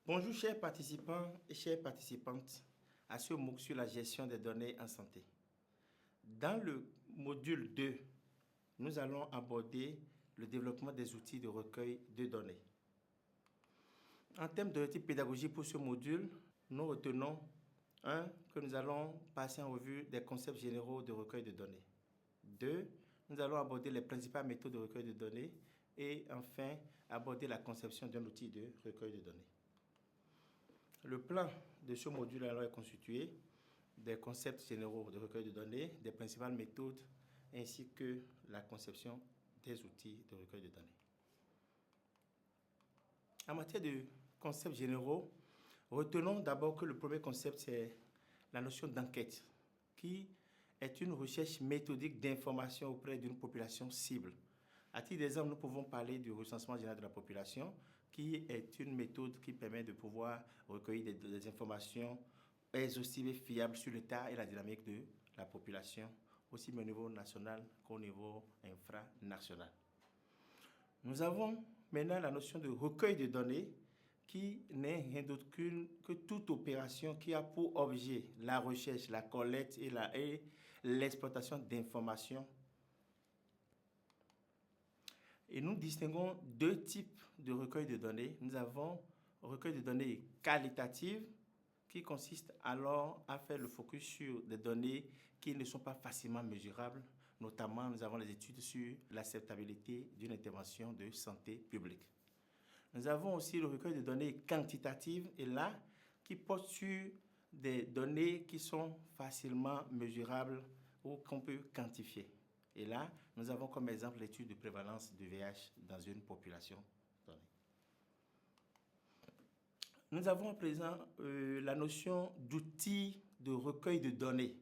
Bonjour chers participants et chères participantes à ce MOOC sur la gestion des données en santé. Dans le module 2, nous allons aborder le développement des outils de recueil de données. En termes de type pédagogique pour ce module, nous retenons que nous allons passer en revue des concepts généraux de recueil de données. 2, nous allons aborder les principales méthodes de recueil de données et enfin aborder la conception d'un outil de recueil de données. Le plan de ce module alors est constitué des concepts généraux de recueil de données, des principales méthodes ainsi que la conception des outils de recueil de données. En matière de concepts généraux, retenons d'abord que le premier concept, c'est la notion d'enquête, qui est une recherche méthodique d'information auprès d'une population cible. À titre d'exemple, nous pouvons parler du recensement général de la population, qui est une méthode qui permet de pouvoir recueillir des informations exhaustives et fiables sur l'état et la dynamique de la population, aussi bien au niveau national qu'au niveau infranational. Nous avons maintenant la notion de recueil de données, qui n'est rien d'autre que toute opération qui a pour objet la recherche, la collecte et l'exploitation d'informations. Et nous distinguons deux types de recueil de données. Nous avons un recueil de données qualitatives qui consiste alors à faire le focus sur des données qui ne sont pas facilement mesurables. Notamment, nous avons les études sur l'acceptabilité d'une intervention de santé publique. Nous avons aussi le recueil de données quantitatives et là, qui porte sur des données qui sont facilement mesurables ou qu'on peut quantifier. Et là, nous avons comme exemple l'étude de prévalence du VIH dans une population donnée. Nous avons à présent la notion d'outil de recueil de données,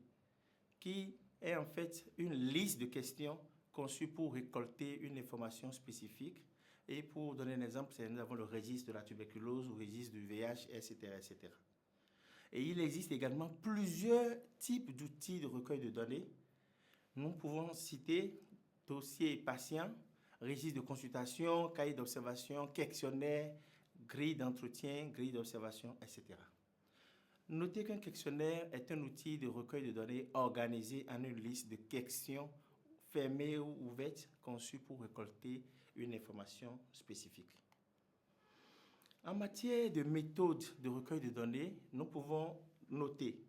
qui est en fait une liste de questions conçues pour récolter une information spécifique. Et pour donner un exemple, nous avons le registre de la tuberculose, le registre du VIH, etc., etc. Et il existe également plusieurs types d'outils de recueil de données. Nous pouvons citer dossier patient, registre de consultation, cahier d'observation, questionnaire, grille d'entretien, grille d'observation, etc. Notez qu'un questionnaire est un outil de recueil de données organisé en une liste de questions fermées ou ouvertes conçues pour récolter une information spécifique. En matière de méthode de recueil de données, nous pouvons noter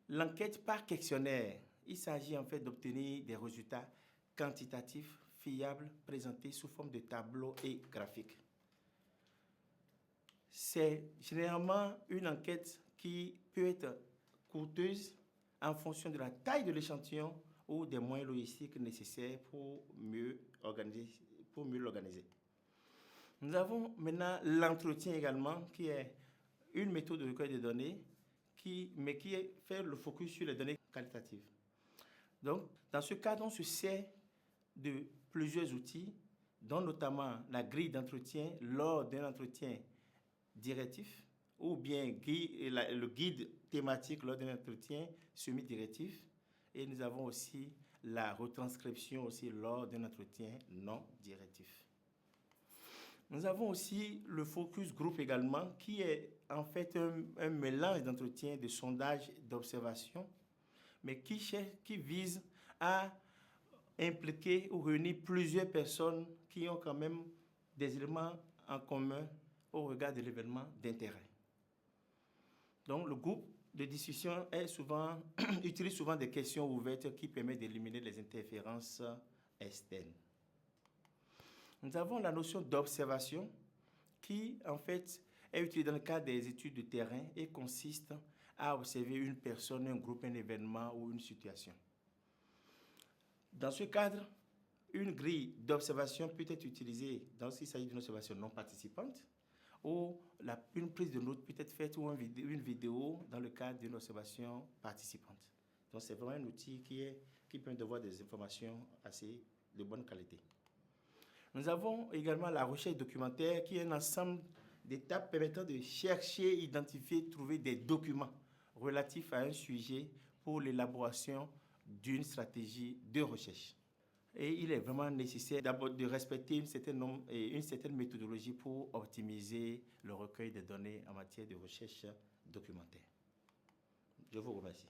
l'enquête par questionnaire. Il s'agit en fait d'obtenir des résultats quantitatifs, fiables, présentés sous forme de tableaux et graphiques. C'est généralement une enquête qui peut être coûteuse en fonction de la taille de l'échantillon ou des moyens logistiques nécessaires pour mieux l'organiser. Nous avons maintenant l'entretien également, qui est une méthode de recueil de données, mais qui fait le focus sur les données qualitatives. Donc, dans ce cadre, on se sert de plusieurs outils, dont notamment la grille d'entretien lors d'un entretien directif, ou bien le guide thématique lors d'un entretien semi-directif. Et nous avons aussi la retranscription aussi lors d'un entretien non directif. Nous avons aussi le focus group également, qui est en fait un mélange d'entretien, de sondage, d'observation, mais qui vise à impliquer ou réunir plusieurs personnes qui ont quand même des éléments en commun au regard de l'événement d'intérêt. Donc, le groupe de discussion utilise souvent des questions ouvertes qui permettent d'éliminer les interférences externes. Nous avons la notion d'observation qui, en fait, est utilisée dans le cadre des études de terrain et consiste à observer une personne, un groupe, un événement ou une situation. Dans ce cadre, une grille d'observation peut être utilisée lorsqu'il s'agit d'une observation non participante ou une prise de notes peut être faite ou une vidéo dans le cadre d'une observation participante. Donc, c'est vraiment un outil qui permet de voir des informations assez de bonne qualité. Nous avons également la recherche documentaire qui est un ensemble d'étapes permettant de chercher, identifier, trouver des documents relatifs à un sujet pour l'élaboration d'une stratégie de recherche. Et il est vraiment nécessaire d'abord de respecter une certaine méthodologie pour optimiser le recueil des données en matière de recherche documentaire. Je vous remercie.